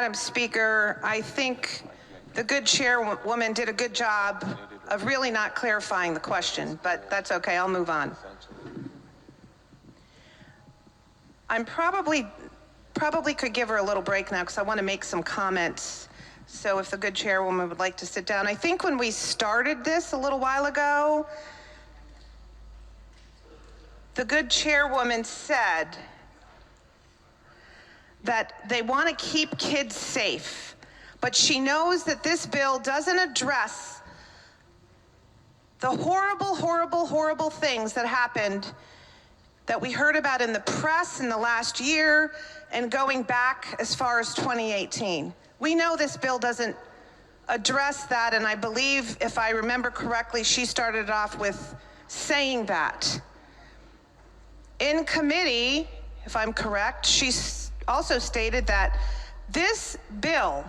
Madam Speaker, I think the good chairwoman did a good job of really not clarifying the question, but that's okay, I'll move on. I'm probably could give her a little break now because I want to make some comments. So if the good chairwoman would like to sit down. I think when we started this a little while ago, the good chairwoman said that they want to keep kids safe, but she knows that this bill doesn't address the horrible, horrible, horrible things that happened that we heard about in the press in the last year and going back as far as 2018. We know this bill doesn't address that, and I believe, if I remember correctly, she started off with saying that. In committee, if I'm correct, she also stated that this bill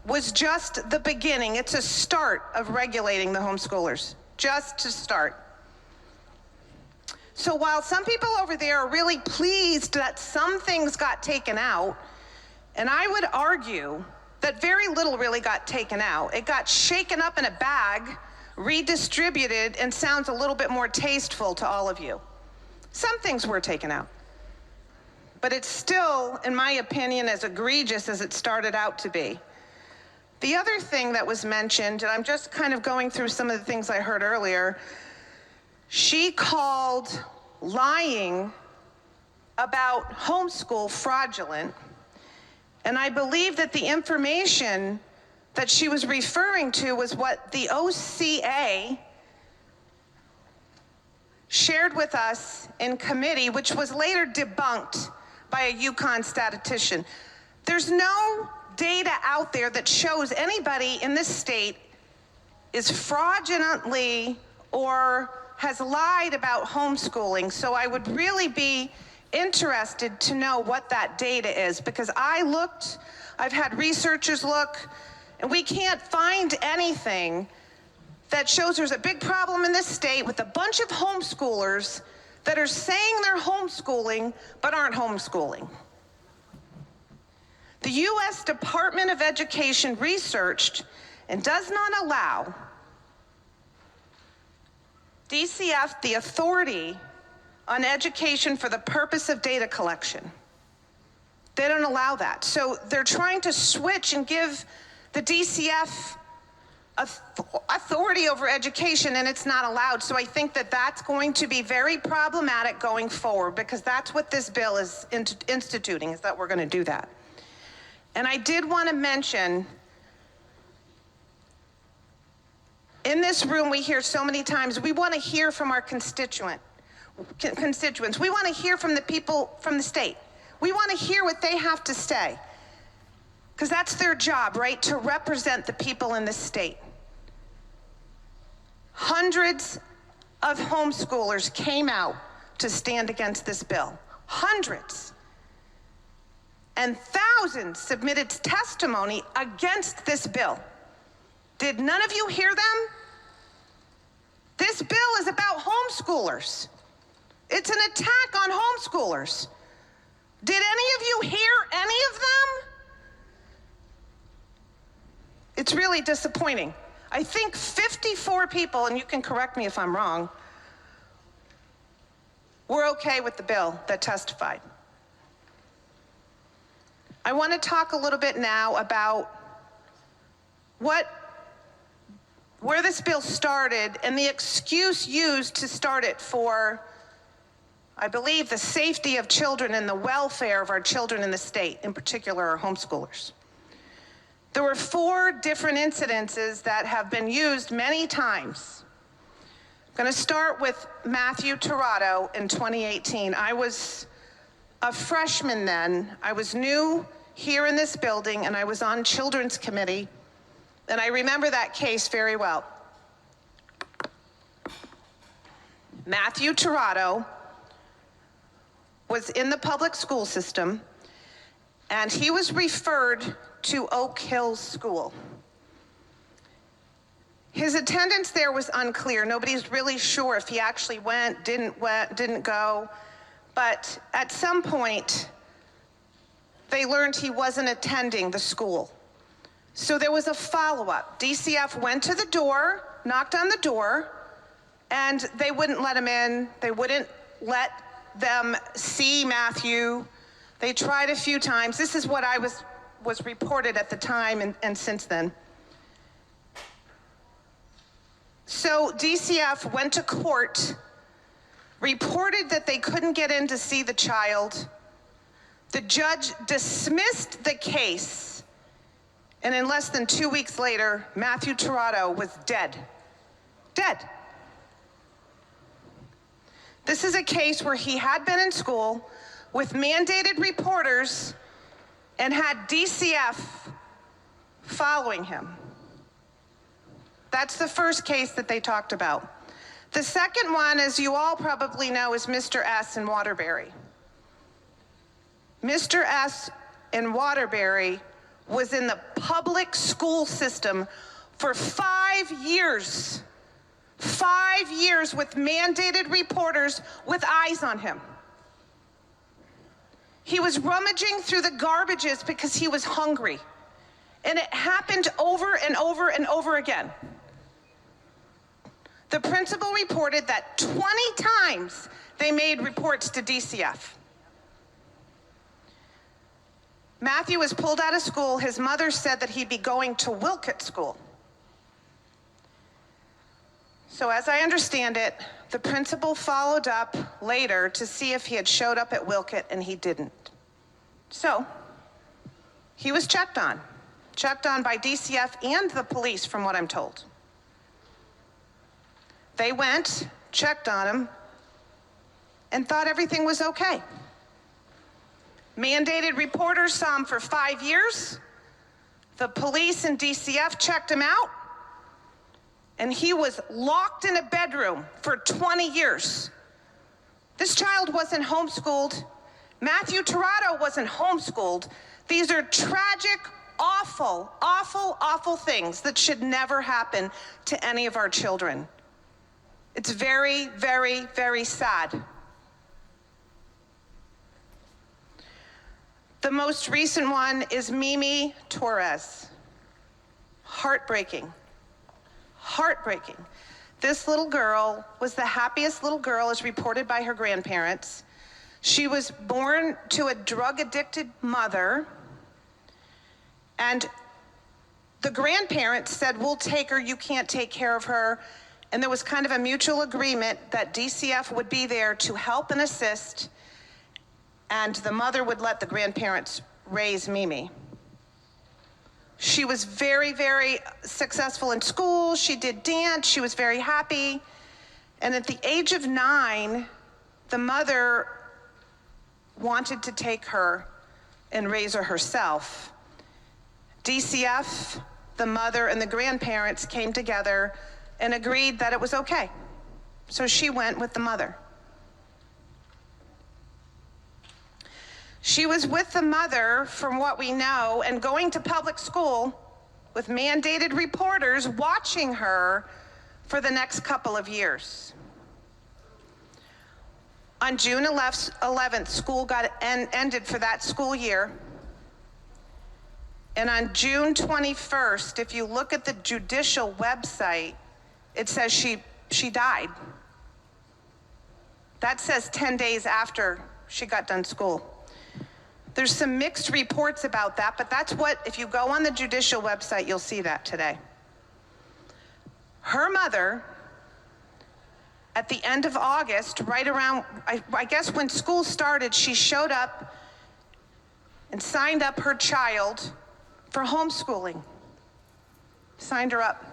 was just the beginning. It's a start of regulating the homeschoolers, just to start. So while some people over there are really pleased that some things got taken out, and I would argue that very little really got taken out. It got shaken up in a bag, redistributed, and sounds a little bit more tasteful to all of you. Some things were taken out. But it's still, in my opinion, as egregious as it started out to be. The other thing that was mentioned, and I'm just kind of going through some of the things I heard earlier, she called lying about homeschool fraudulent, and I believe that the information that she was referring to was what the OCA shared with us in committee, which was later debunked by a UConn statistician. There's no data out there that shows anybody in this state is fraudulently or has lied about homeschooling. So I would really be interested to know what that data is, because I looked, I've had researchers look, and we can't find anything that shows there's a big problem in this state with a bunch of homeschoolers that are saying they're homeschooling but aren't homeschooling. The U.S. Department of Education researched and does not allow DCF the authority on education for the purpose of data collection. They don't allow that. So they're trying to switch and give the DCF authority over education, and it's not allowed. So I think that that's going to be very problematic going forward, because that's what this bill is instituting, is that we're going to do that. And I did want to mention, in this room we hear so many times, we want to hear from our constituents. We want to hear from the people from the state. We want to hear what they have to say, because that's their job, right? To represent the people in this state. Hundreds of homeschoolers came out to stand against this bill. Hundreds. And thousands submitted testimony against this bill. Did none of you hear them? This bill is about homeschoolers. It's an attack on homeschoolers. Did any of you hear any of them? It's really disappointing. I think 54 people, and you can correct me if I'm wrong, were okay with the bill that testified. I want to talk a little bit now about where this bill started and the excuse used to start it for, I believe, the safety of children and the welfare of our children in the state, in particular our homeschoolers. There were 4 different incidences that have been used many times. I'm going to start with Matthew Tirado in 2018. I was a freshman then. I was new here in this building, and I was on Children's Committee, and I remember that case very well. Matthew Tirado was in the public school system, and he was referred to Oak Hills School. His attendance there was unclear. Nobody's really sure if he actually went, didn't go. But at some point, they learned he wasn't attending the school. So there was a follow-up. DCF went to the door, knocked on the door, and they wouldn't let him in. They wouldn't let them see Matthew. They tried a few times. This is what I was reported at the time and since then. So DCF went to court, reported that they couldn't get in to see the child. The judge dismissed the case, and in less than 2 weeks later, Matthew Tirado was dead. Dead. This is a case where he had been in school with mandated reporters and had DCF following him. That's the first case that they talked about. The second one, as you all probably know, is Mr. S. in Waterbury. Mr. S. in Waterbury was in the public school system for 5 years. 5 years with mandated reporters with eyes on him. He was rummaging through the garbages because he was hungry. And it happened over and over and over again. The principal reported that 20 times they made reports to DCF. Matthew was pulled out of school. His mother said that he'd be going to Wilkett School. So as I understand it, the principal followed up later to see if he had showed up at Wilkett, and he didn't. So he was checked on by DCF and the police, from what I'm told. They went, checked on him, and thought everything was okay. Mandated reporters saw him for 5 years. The police and DCF checked him out, and he was locked in a bedroom for 20 years. This child wasn't homeschooled. Matthew Tirado wasn't homeschooled. These are tragic, awful, awful, awful things that should never happen to any of our children. It's very, very, very sad. The most recent one is Mimi Torres. Heartbreaking. Heartbreaking. This little girl was the happiest little girl, as reported by her grandparents. She was born to a drug-addicted mother, and the grandparents said, "We'll take her, you can't take care of her." And there was kind of a mutual agreement that DCF would be there to help and assist, and the mother would let the grandparents raise Mimi. She was very, very successful in school. She did dance. She was very happy. And at the age of 9, the mother wanted to take her and raise her herself. DCF, the mother, and the grandparents came together and agreed that it was okay. So she went with the mother. She was with the mother, from what we know, and going to public school with mandated reporters watching her for the next couple of years. On June 11th, school got ended for that school year. And on June 21st, if you look at the judicial website, it says she died. That says 10 days after she got done school. There's some mixed reports about that, but that's what, if you go on the judicial website, you'll see that today. Her mother, at the end of August, right around, I guess when school started, she showed up and signed up her child for homeschooling. Signed her up.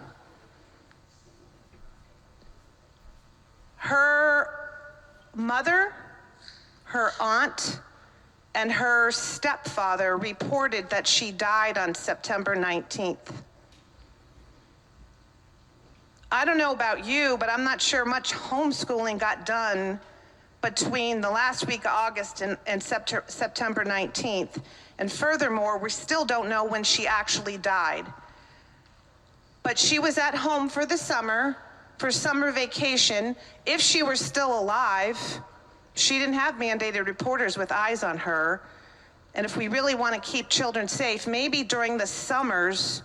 Her mother, her aunt, and her stepfather reported that she died on September 19th. I don't know about you, but I'm not sure much homeschooling got done between the last week of August and September 19th. And furthermore, we still don't know when she actually died. But she was at home for the summer, for summer vacation. If she were still alive, she didn't have mandated reporters with eyes on her. And if we really want to keep children safe, maybe during the summers,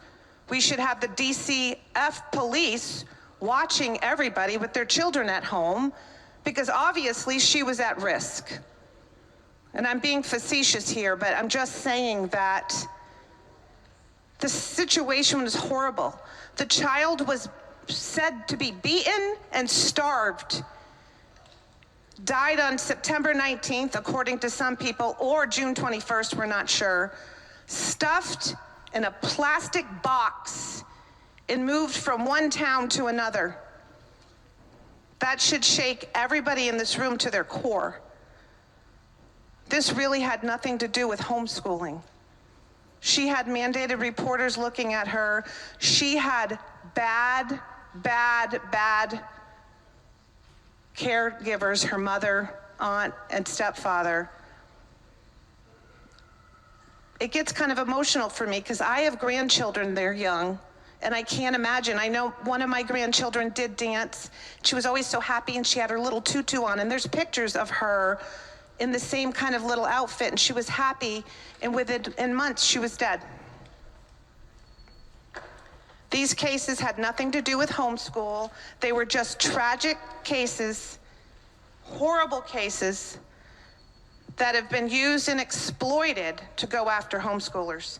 we should have the DCF police watching everybody with their children at home, because obviously she was at risk. And I'm being facetious here, but I'm just saying that the situation was horrible. The child was said to be beaten and starved. Died on September 19th, according to some people, or June 21st, we're not sure. Stuffed in a plastic box and moved from one town to another. That should shake everybody in this room to their core. This really had nothing to do with homeschooling. She had mandated reporters looking at her. She had bad caregivers, her mother, aunt, and stepfather. It gets kind of emotional for me because I have grandchildren, they're young, and I can't imagine. I know one of my grandchildren did dance. She was always so happy, and she had her little tutu on, and there's pictures of her in the same kind of little outfit, and she was happy, and within months she was dead. These cases had nothing to do with homeschool. They were just tragic cases, horrible cases that have been used and exploited to go after homeschoolers.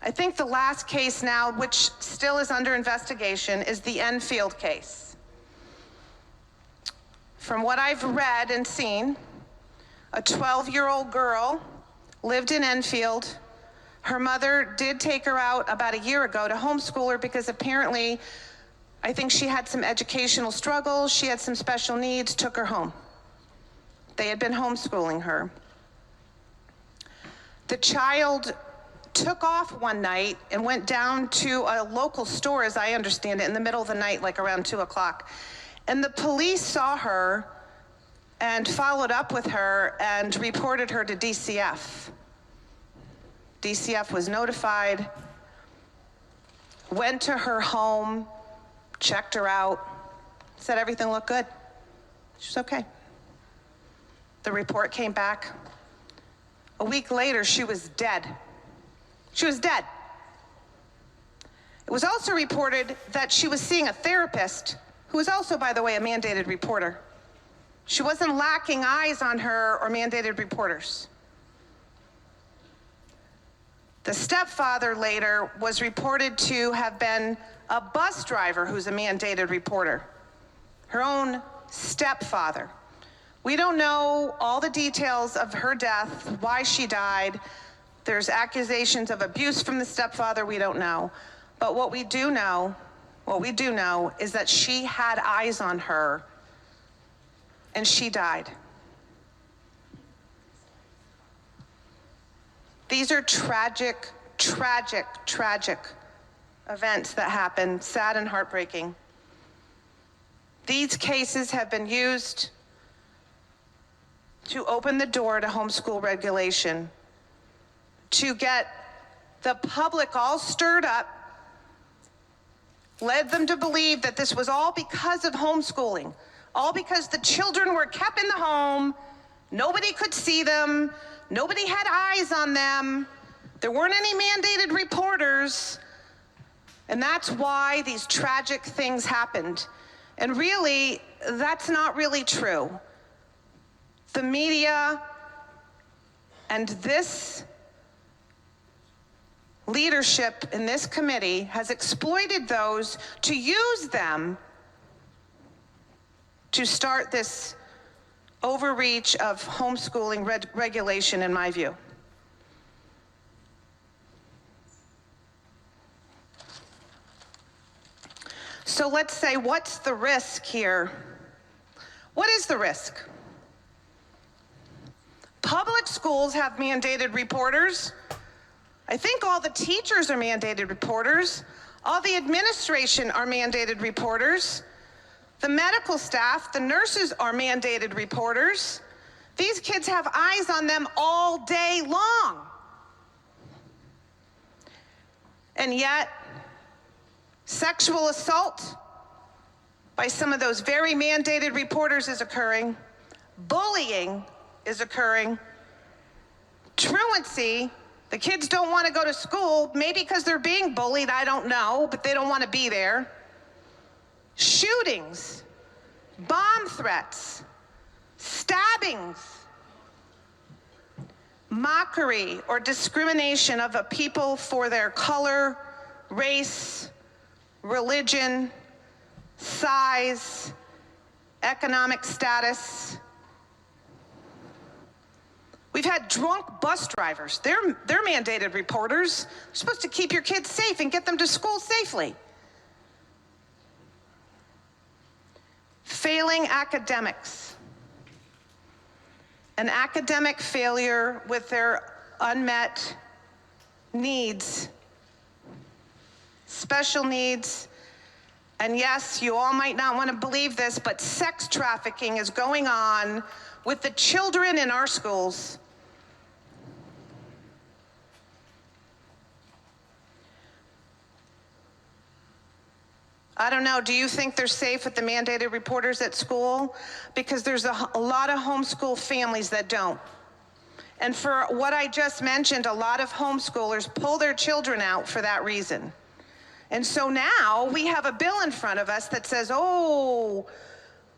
I think the last case now, which still is under investigation, is the Enfield case. From what I've read and seen, a 12-year-old girl lived in Enfield. Her mother did take her out about a year ago to homeschool her because apparently, I think she had some educational struggles, she had some special needs, took her home. They had been homeschooling her. The child took off one night and went down to a local store, as I understand it, in the middle of the night, like around 2 o'clock. And the police saw her and followed up with her and reported her to DCF. DCF was notified, went to her home, checked her out, said everything looked good. She was okay. The report came back. A week later, she was dead. She was dead. It was also reported that she was seeing a therapist, who was also, by the way, a mandated reporter. She wasn't lacking eyes on her or mandated reporters. The stepfather later was reported to have been a bus driver who's a mandated reporter. Her own stepfather. We don't know all the details of her death, why she died. There's accusations of abuse from the stepfather, we don't know. But what we do know is that she had eyes on her and she died. These are tragic events that happen, sad and heartbreaking. These cases have been used to open the door to homeschool regulation, to get the public all stirred up, led them to believe that this was all because of homeschooling, all because the children were kept in the home, nobody could see them, nobody had eyes on them, there weren't any mandated reporters, and that's why these tragic things happened. And really, that's not really true. The media and this leadership in this committee has exploited those to use them to start this overreach of homeschooling regulation, in my view. So let's say, what's the risk here? What is the risk? Public schools have mandated reporters. I think all the teachers are mandated reporters. All the administration are mandated reporters. The medical staff, the nurses are mandated reporters. These kids have eyes on them all day long. And yet, sexual assault by some of those very mandated reporters is occurring. Bullying is occurring. Truancy, the kids don't want to go to school, maybe because they're being bullied, I don't know, but they don't want to be there. Shootings, bomb threats, stabbings, mockery or discrimination of a people for their color, race, religion, size, economic status. We've had drunk bus drivers. They're mandated reporters. They're supposed to keep your kids safe and get them to school safely. Failing academics. An academic failure with their unmet needs, special needs. And yes, you all might not want to believe this, but sex trafficking is going on with the children in our schools. I don't know, do you think they're safe with the mandated reporters at school? Because there's a lot of homeschool families that don't. And for what I just mentioned, a lot of homeschoolers pull their children out for that reason. And so now we have a bill in front of us that says, oh,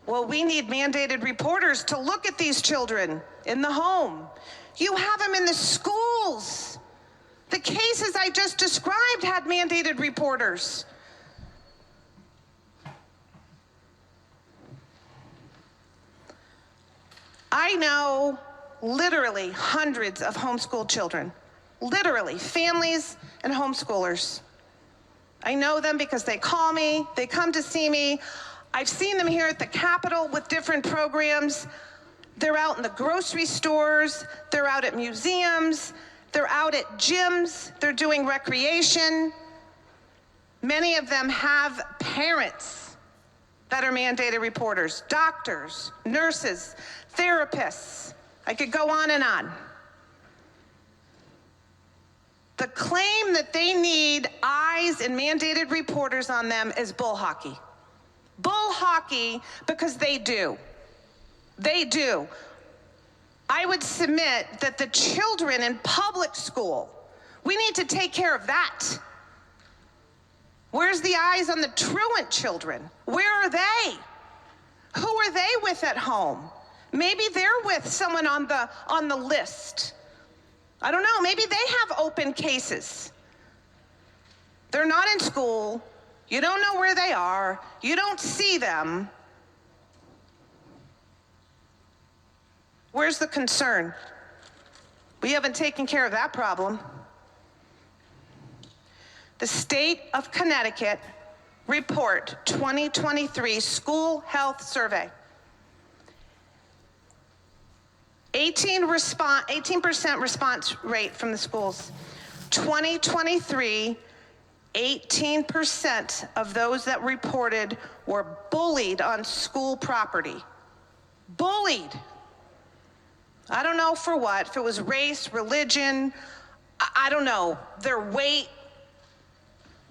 well, we need mandated reporters to look at these children in the home. You have them in the schools. The cases I just described had mandated reporters. I know literally hundreds of homeschooled children, literally families and homeschoolers. I know them because they call me, they come to see me. I've seen them here at the Capitol with different programs. They're out in the grocery stores, they're out at museums, they're out at gyms, they're doing recreation. Many of them have parents that are mandated reporters, doctors, nurses, therapists. I could go on and on. The claim that they need eyes and mandated reporters on them is bull hockey. Bull hockey because they do. They do. I would submit that the children in public school, we need to take care of that. Where's the eyes on the truant children? Where are they? Who are they with at home? Maybe they're with someone on the list. I don't know, maybe they have open cases. They're not in school. You don't know where they are. You don't see them. Where's the concern? We haven't taken care of that problem. The State of Connecticut Report 2023 School Health Survey. 18% response rate from the schools. 2023, 18% of those that reported were bullied on school property. Bullied. I don't know for what, if it was race, religion, I don't know, their weight,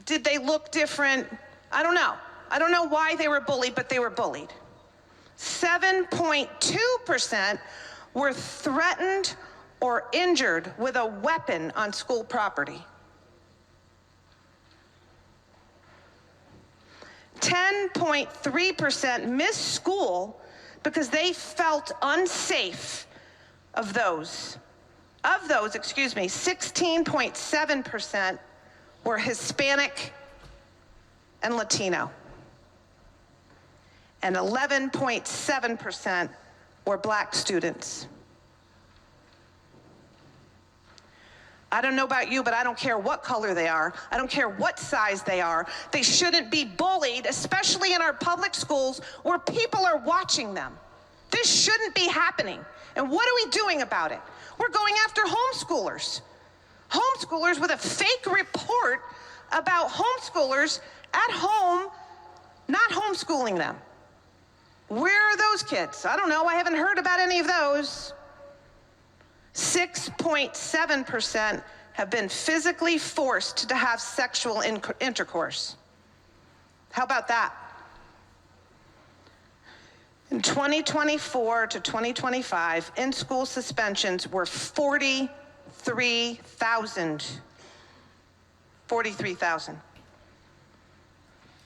did they look different? I don't know. I don't know why they were bullied, but they were bullied. 7.2% were threatened or injured with a weapon on school property. 10.3% missed school because they felt unsafe. Of those, 16.7% were Hispanic and Latino. And 11.7% were Black students. I don't know about you, but I don't care what color they are. I don't care what size they are. They shouldn't be bullied, especially in our public schools where people are watching them. This shouldn't be happening. And what are we doing about it? We're going after homeschoolers. Homeschoolers with a fake report about homeschoolers at home not homeschooling them. Where are those kids? I don't know. I haven't heard about any of those. 6.7% have been physically forced to have sexual intercourse. How about that? In 2024 to 2025, in-school suspensions were 40 43,000.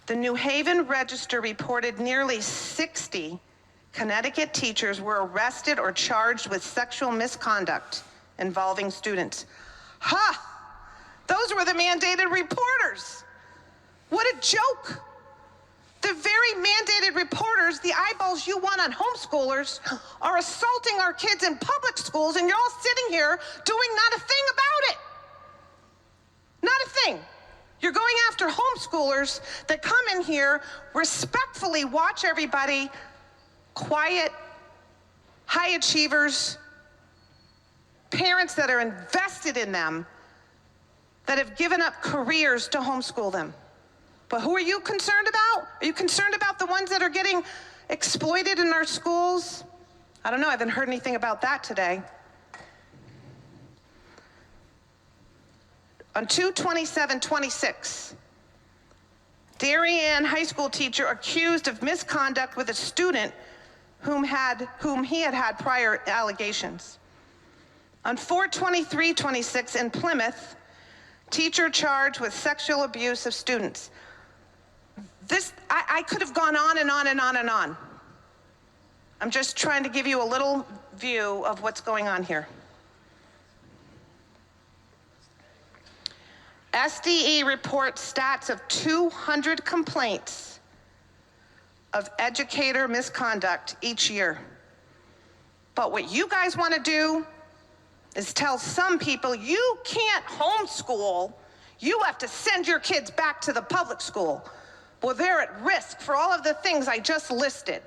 The New Haven Register reported nearly 60 Connecticut teachers were arrested or charged with sexual misconduct involving students. Ha! Those were the mandated reporters. What a joke. The very mandated reporters, the eyeballs you want on homeschoolers, are assaulting our kids in public schools, and you're all sitting here doing not a thing about it. Not a thing. You're going after homeschoolers that come in here, respectfully watch everybody, quiet, high achievers, parents that are invested in them, that have given up careers to homeschool them. But who are you concerned about? Are you concerned about the ones that are getting exploited in our schools? I don't know, I haven't heard anything about that today. On 2/27/26, Darien High School teacher accused of misconduct with a student whom he had prior allegations. On 4/23/26 in Plymouth, teacher charged with sexual abuse of students. I could have gone on and on and on and on. I'm just trying to give you a little view of what's going on here. SDE reports stats of 200 complaints of educator misconduct each year. But what you guys want to do is tell some people you can't homeschool, you have to send your kids back to the public school. Well, they're at risk for all of the things I just listed.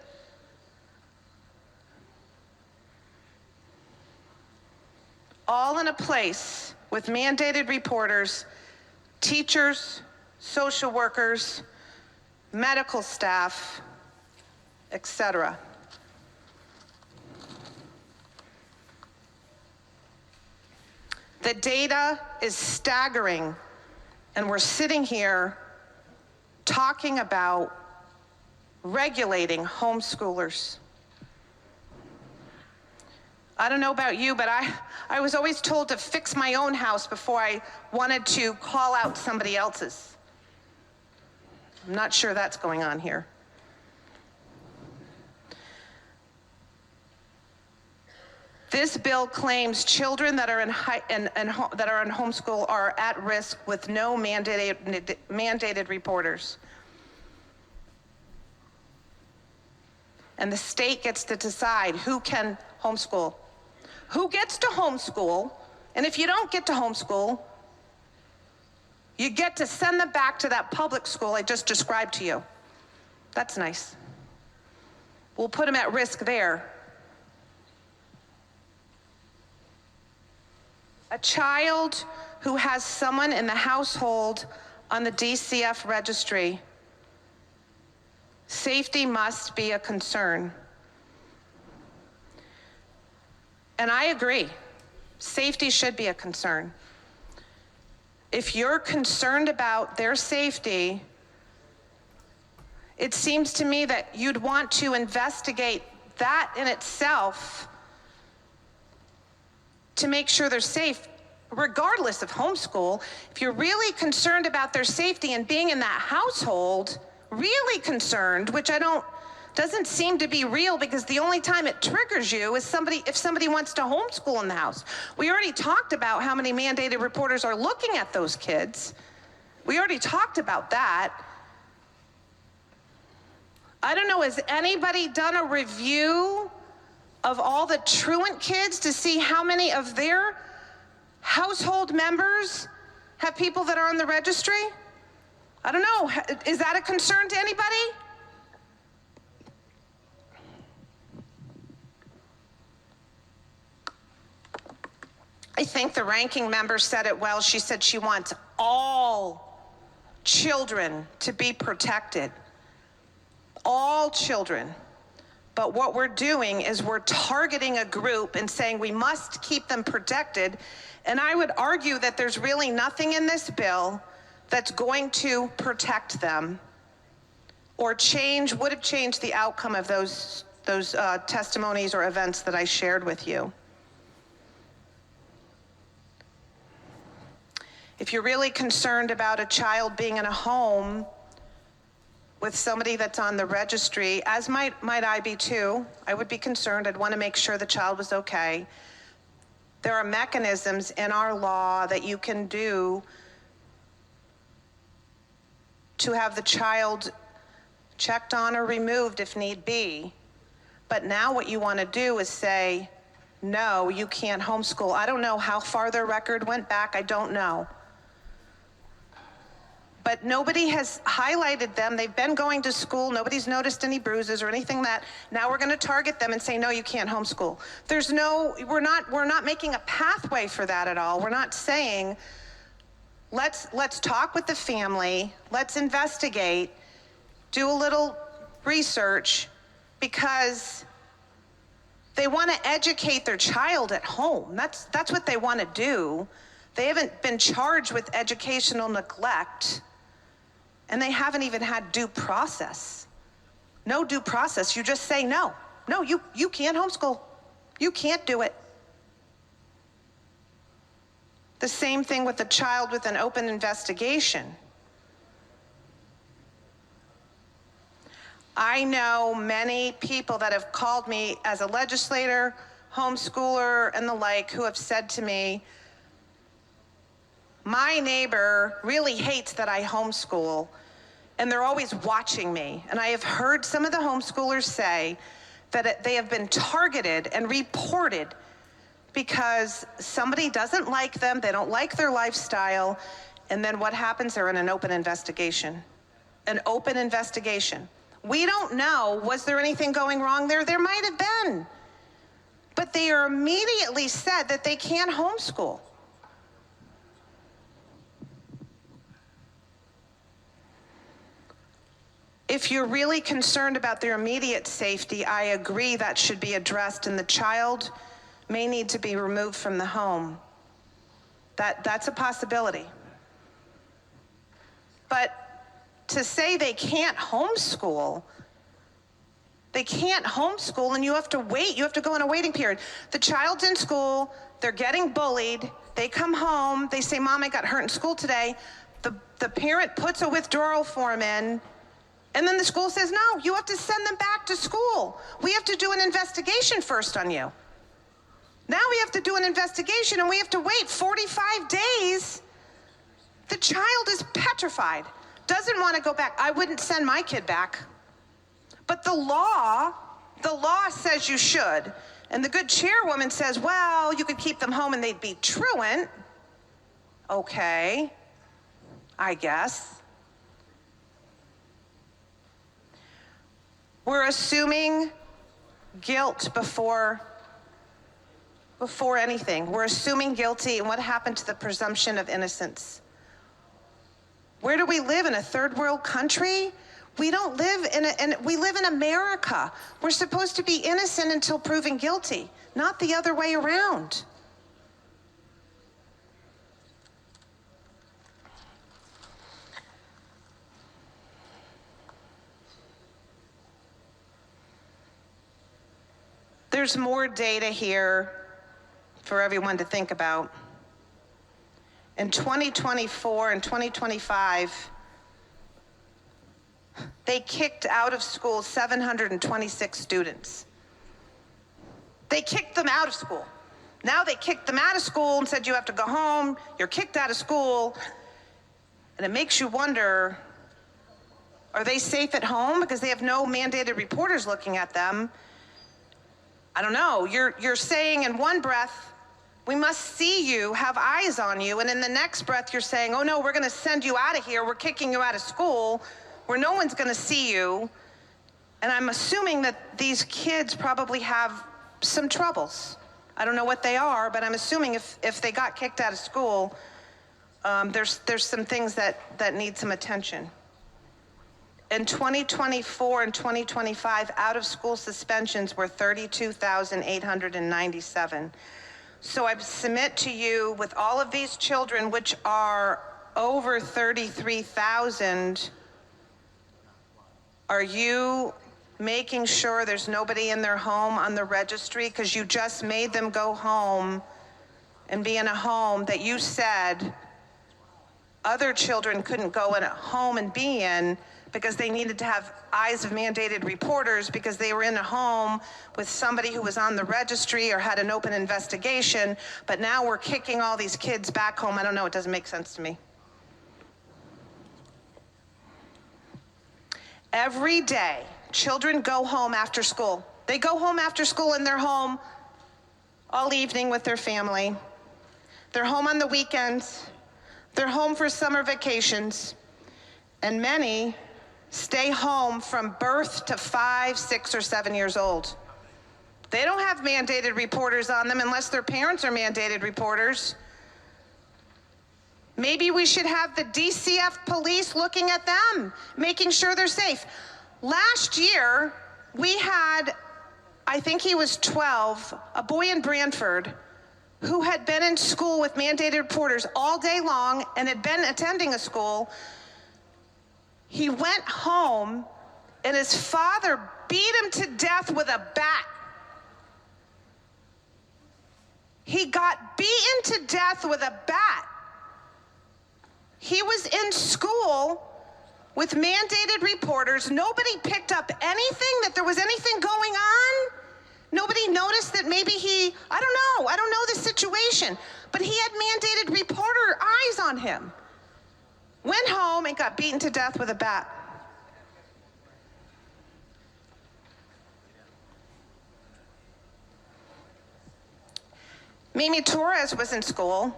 All in a place with mandated reporters, teachers, social workers, medical staff, etc. The data is staggering, and we're sitting here talking about regulating homeschoolers. I don't know about you, but I was always told to fix my own house before I wanted to call out somebody else's. I'm not sure that's going on here. This bill claims children that are in homeschool are at risk with no mandated reporters. And the state gets to decide who can homeschool. Who gets to homeschool, and if you don't get to homeschool, you get to send them back to that public school I just described to you. That's nice. We'll put them at risk there. A child who has someone in the household on the DCF registry, safety must be a concern. And I agree, safety should be a concern. If you're concerned about their safety, it seems to me that you'd want to investigate that in itself to make sure they're safe, regardless of homeschool. If you're really concerned about their safety and being in that household, really concerned, which doesn't seem to be real, because the only time it triggers you is if somebody wants to homeschool in the house. We already talked about how many mandated reporters are looking at those kids. We already talked about that. I don't know, has anybody done a review of all the truant kids to see how many of their household members have people that are on the registry? I don't know, is that a concern to anybody? I think the ranking member said it well. She said she wants all children to be protected. All children. But what we're doing is we're targeting a group and saying we must keep them protected. And I would argue that there's really nothing in this bill that's going to protect them or would have changed the outcome of those testimonies or events that I shared with you. If you're really concerned about a child being in a home with somebody that's on the registry, as might I be too, I would be concerned. I'd want to make sure the child was okay. There are mechanisms in our law that you can do to have the child checked on or removed if need be. But now what you want to do is say, no, you can't homeschool. I don't know how far their record went back. I don't know. But nobody has highlighted them. They've been going to school. Nobody's noticed any bruises or anything that. Now we're going to target them and say, no, you can't homeschool. We're not making a pathway for that at all. We're not saying, let's talk with the family. Let's investigate, do a little research, because they want to educate their child at home. That's what they want to do. They haven't been charged with educational neglect. And they haven't even had due process. No due process. You just say no. No, you can't homeschool. You can't do it. The same thing with a child with an open investigation. I know many people that have called me as a legislator, homeschooler, and the like, who have said to me, my neighbor really hates that I homeschool, and they're always watching me. And I have heard some of the homeschoolers say that they have been targeted and reported because somebody doesn't like them, they don't like their lifestyle, and then what happens? They're in an open investigation. An open investigation. We don't know, was there anything going wrong there? There might have been. But they are immediately said that they can't homeschool. If you're really concerned about their immediate safety, I agree that should be addressed, and the child may need to be removed from the home. That's a possibility. But to say they can't homeschool and you have to wait, you have to go in a waiting period. The child's in school, they're getting bullied, they come home, they say, Mom, I got hurt in school today. The parent puts a withdrawal form in, and then the school says, no, you have to send them back to school. We have to do an investigation first on you. Now we have to do an investigation and we have to wait 45 days. The child is petrified, doesn't want to go back. I wouldn't send my kid back. But the law says you should. And the good chairwoman says, well, you could keep them home and they'd be truant. Okay, I guess. We're assuming guilt before anything. We're assuming guilty, and what happened to the presumption of innocence? Where do we live, in a third world country? We don't live we live in America. We're supposed to be innocent until proven guilty, not the other way around. There's more data here for everyone to think about. In 2024 and 2025, they kicked out of school 726 students. They kicked them out of school. Now they kicked them out of school and said, you have to go home, you're kicked out of school. And it makes you wonder, are they safe at home? Because they have no mandated reporters looking at them. I don't know, you're saying in one breath, we must see you, have eyes on you, and in the next breath you're saying, oh no, we're gonna send you out of here, we're kicking you out of school, where no one's gonna see you. And I'm assuming that these kids probably have some troubles. I don't know what they are, but I'm assuming if they got kicked out of school, there's some things that need some attention. In 2024 and 2025, out-of-school suspensions were 32,897. So I submit to you, with all of these children, which are over 33,000, are you making sure there's nobody in their home on the registry? Because you just made them go home and be in a home that you said other children couldn't go in a home and be in because they needed to have eyes of mandated reporters because they were in a home with somebody who was on the registry or had an open investigation, but now we're kicking all these kids back home. I don't know, it doesn't make sense to me. Every day, children go home after school. They go home after school and they're home all evening with their family. They're home on the weekends. They're home for summer vacations. And many stay home from birth to 5, 6, or 7 years old. They don't have mandated reporters on them unless their parents are mandated reporters. Maybe we should have the DCF police looking at them, making sure they're safe. Last year, we had, I think he was 12, a boy in Brantford who had been in school with mandated reporters all day long and had been attending a school. He went home and his father beat him to death with a bat. He got beaten to death with a bat. He was in school with mandated reporters. Nobody picked up anything, that there was anything going on. Nobody noticed that maybe I don't know the situation, but he had mandated reporter eyes on him. Went home and got beaten to death with a bat. Mimi Torres was in school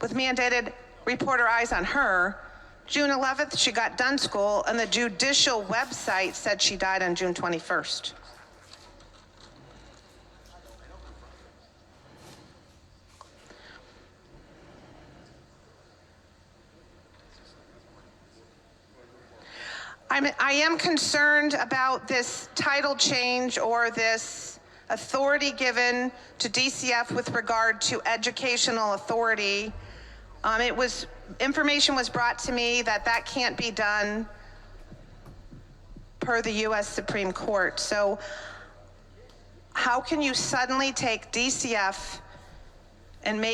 with mandated reporter eyes on her. June 11th, she got done school, and the judicial website said she died on June 21st. I am concerned about this title change or this authority given to DCF with regard to educational authority. Information was brought to me that can't be done per the U.S. Supreme Court. So how can you suddenly take DCF and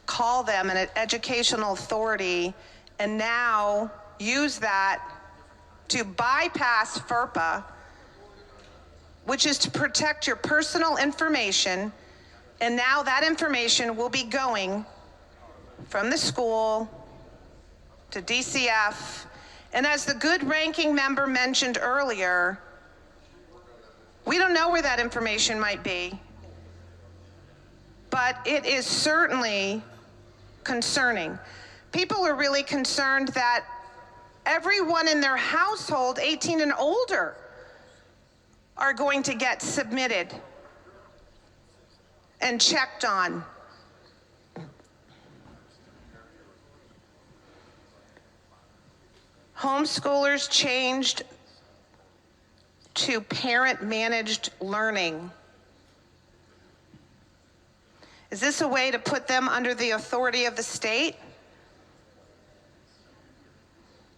call them an educational authority and now use that to bypass FERPA, which is to protect your personal information, and now that information will be going from the school to DCF. And as the good ranking member mentioned earlier, we don't know where that information might be, but it is certainly concerning. People are really concerned that everyone in their household, 18 and older, are going to get submitted and checked on. Homeschoolers changed to parent-managed learning. Is this a way to put them under the authority of the state?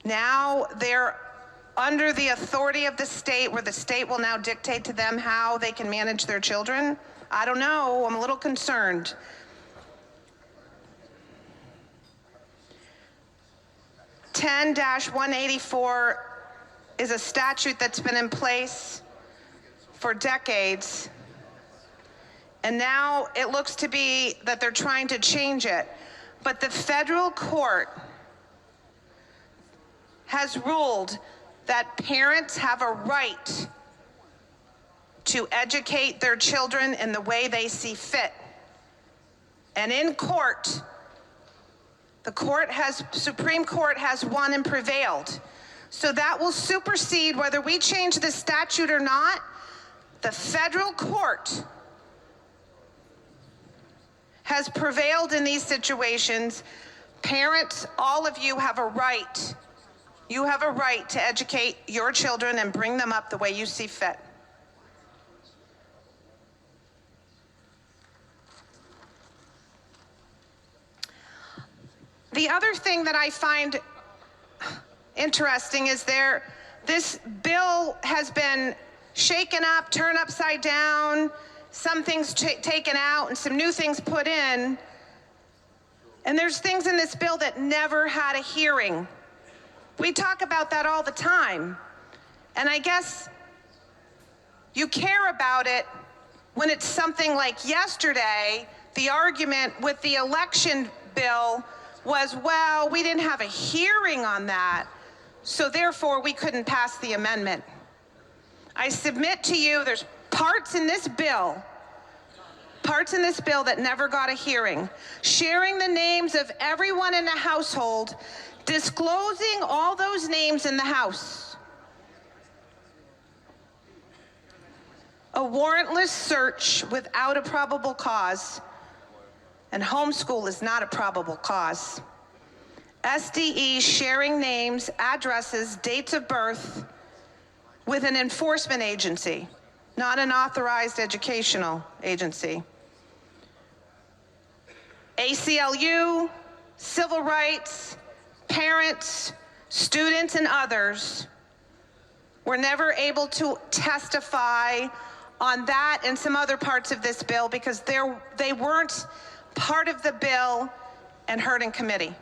Now they're under the authority of the state, where the state will now dictate to them how they can manage their children? I don't know, I'm a little concerned. (10-184) is a statute that's been in place for decades, and now it looks to be that they're trying to change it. But the federal court has ruled that parents have a right to educate their children in the way they see fit. And in court, the Supreme Court has won and prevailed. So that will supersede whether we change the statute or not. The federal court has prevailed in these situations. Parents, all of you have a right. You have a right to educate your children and bring them up the way you see fit. The other thing that I find interesting is this bill has been shaken up, turned upside down, some things taken out and some new things put in. And there's things in this bill that never had a hearing. We talk about that all the time. And I guess you care about it when it's something like yesterday, the argument with the election bill was, well, we didn't have a hearing on that, so therefore we couldn't pass the amendment. I submit to you there's parts in this bill that never got a hearing. Sharing the names of everyone in the household, disclosing all those names in the house. A warrantless search without a probable cause, and homeschool is not a probable cause. SDE sharing names, addresses, dates of birth with an enforcement agency, not an authorized educational agency. ACLU, civil rights, parents, students, and others were never able to testify on that and some other parts of this bill because they weren't part of the bill and heard in committee.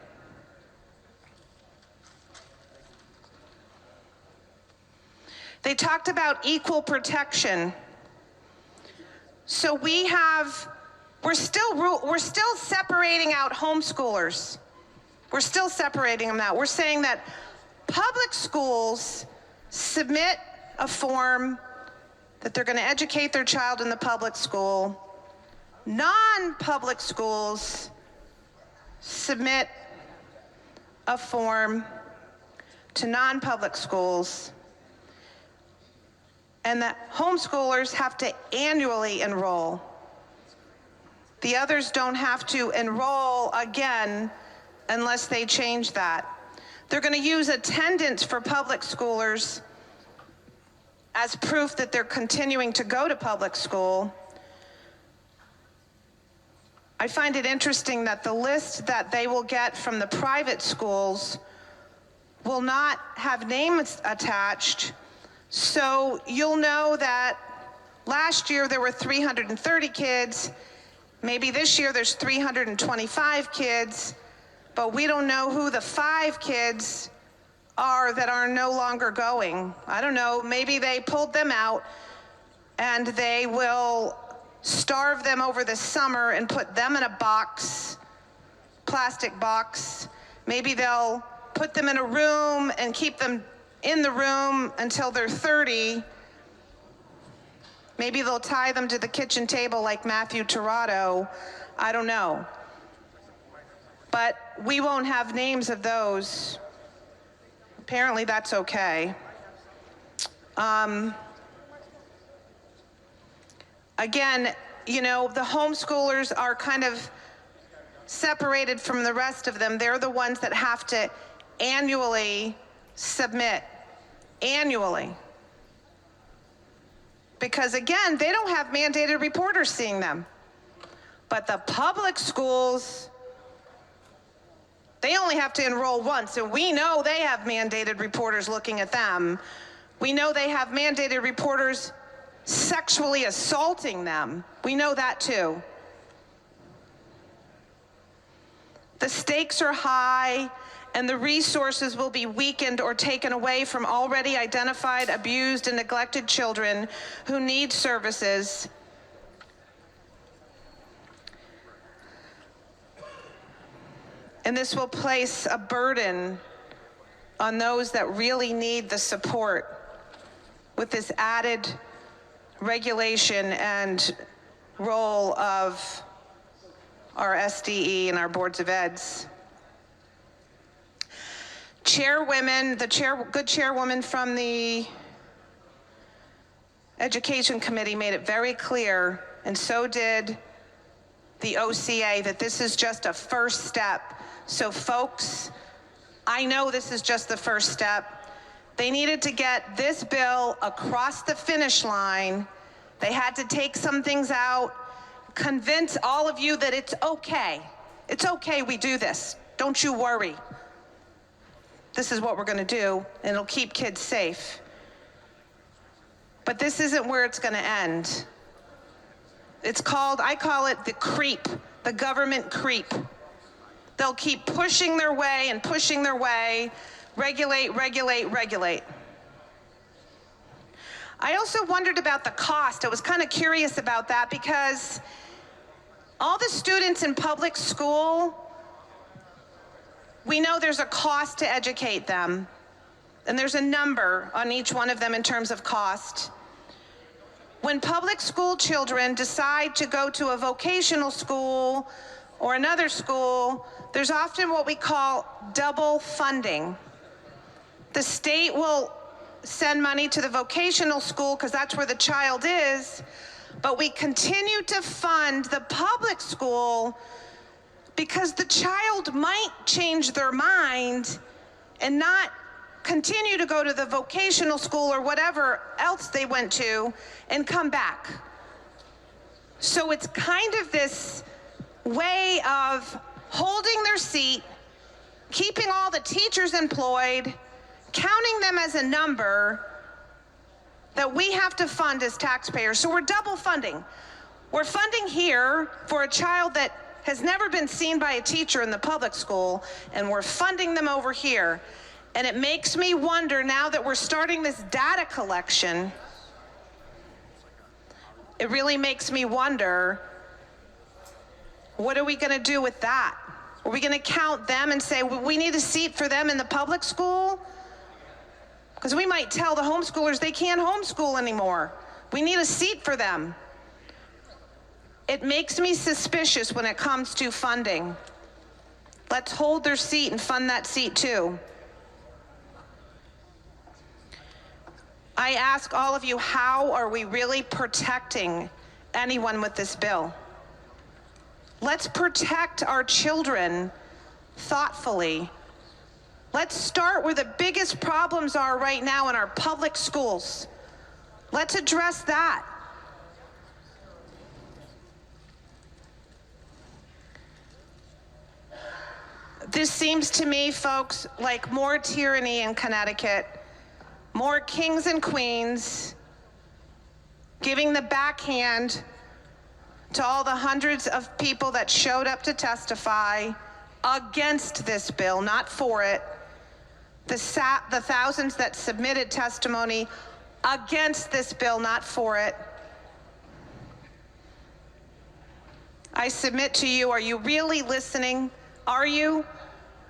They talked about equal protection. So we're still separating out homeschoolers. We're still separating them out. We're saying that public schools submit a form that they're going to educate their child in the public school. Non-public schools submit a form to non-public schools, and that homeschoolers have to annually enroll. The others don't have to enroll again unless they change that. They're going to use attendance for public schoolers as proof that they're continuing to go to public school. I find it interesting that the list that they will get from the private schools will not have names attached. So you'll know that last year there were 330 kids. Maybe this year there's 325 kids, but we don't know who the 5 kids are that are no longer going. I don't know, maybe they pulled them out and they will starve them over the summer and put them in a box, plastic box. Maybe they'll put them in a room and keep them in the room until they're 30. Maybe they'll tie them to the kitchen table like Matthew Tirado. I don't know. But we won't have names of those. Apparently that's okay. Again, you know, the homeschoolers are kind of separated from the rest of them. They're the ones that have to annually submit, annually. Because again, they don't have mandated reporters seeing them. But the public schools, they only have to enroll once, and we know they have mandated reporters looking at them. We know they have mandated reporters sexually assaulting them. We know that too. The stakes are high, and the resources will be weakened or taken away from already identified, abused, and neglected children who need services. And this will place a burden on those that really need the support with this added regulation and role of our SDE and our boards of eds. Chairwomen, good chairwoman from the Education Committee made it very clear, and so did the OCA, that this is just a first step. So folks, I know this is just the first step. They needed to get this bill across the finish line. They had to take some things out, convince all of you that it's okay. It's okay, we do this. Don't you worry. This is what we're gonna do, and it'll keep kids safe. But this isn't where it's gonna end. It's called, I call it the creep, the government creep. they'll keep pushing their way and pushing their way. Regulate, regulate, regulate. I also wondered about the cost. I was kind of curious about that because all the students in public school, we know there's a cost to educate them. And there's a number on each one of them in terms of cost. When public school children decide to go to a vocational school or another school, there's often what we call double funding. The state will send money to the vocational school because that's where the child is, but we continue to fund the public school because the child might change their mind and not continue to go to the vocational school or whatever else they went to and come back. So it's kind of this way of holding their seat, keeping all the teachers employed, counting them as a number that we have to fund as taxpayers. So we're double funding. We're funding here for a child that has never been seen by a teacher in the public school, and we're funding them over here. And it makes me wonder, now that we're starting this data collection, it really makes me wonder, what are we going to do with that? Are we going to count them and say, well, we need a seat for them in the public school? Because we might tell the homeschoolers they can't homeschool anymore. We need a seat for them. It makes me suspicious when it comes to funding. Let's hold their seat and fund that seat too. I ask all of you, how are we really protecting anyone with this bill? Let's protect our children thoughtfully. Let's start where the biggest problems are right now in our public schools. Let's address that. This seems to me, folks, like more tyranny in Connecticut. More kings and queens giving the backhand to all the hundreds of people that showed up to testify against this bill, not for it. The thousands that submitted testimony against this bill, not for it. I submit to you, are you really listening? Are you?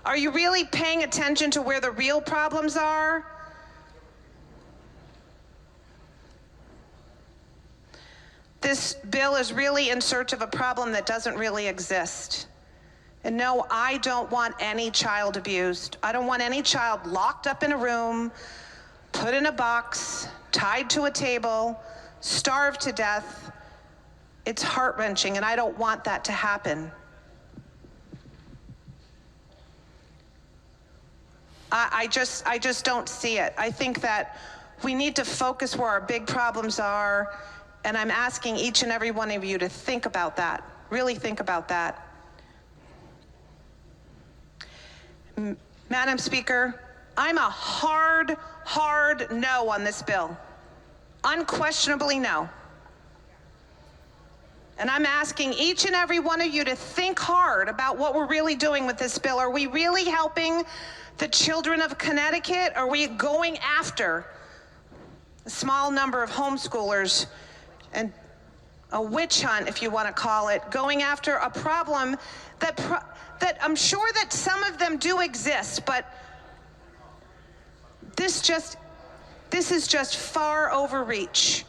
Are you really paying attention to where the real problems are? This bill is really in search of a problem that doesn't really exist. And no, I don't want any child abused. I don't want any child locked up in a room, put in a box, tied to a table, starved to death. It's heart-wrenching, and I don't want that to happen. I just don't see it. I think that we need to focus where our big problems are. And I'm asking each and every one of you to think about that, really think about that. Madam Speaker, I'm a hard no on this bill. Unquestionably no. And I'm asking each and every one of you to think hard about what we're really doing with this bill. Are we really helping the children of Connecticut? Are we going after a small number of homeschoolers and a witch hunt, if you want to call it, going after a problem that I'm sure that some of them do exist, but this is just far overreach.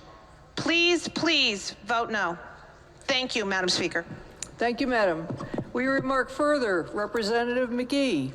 Please, please vote no. Thank you, Madam Speaker. Thank you, Madam. We remark further, Representative McGee.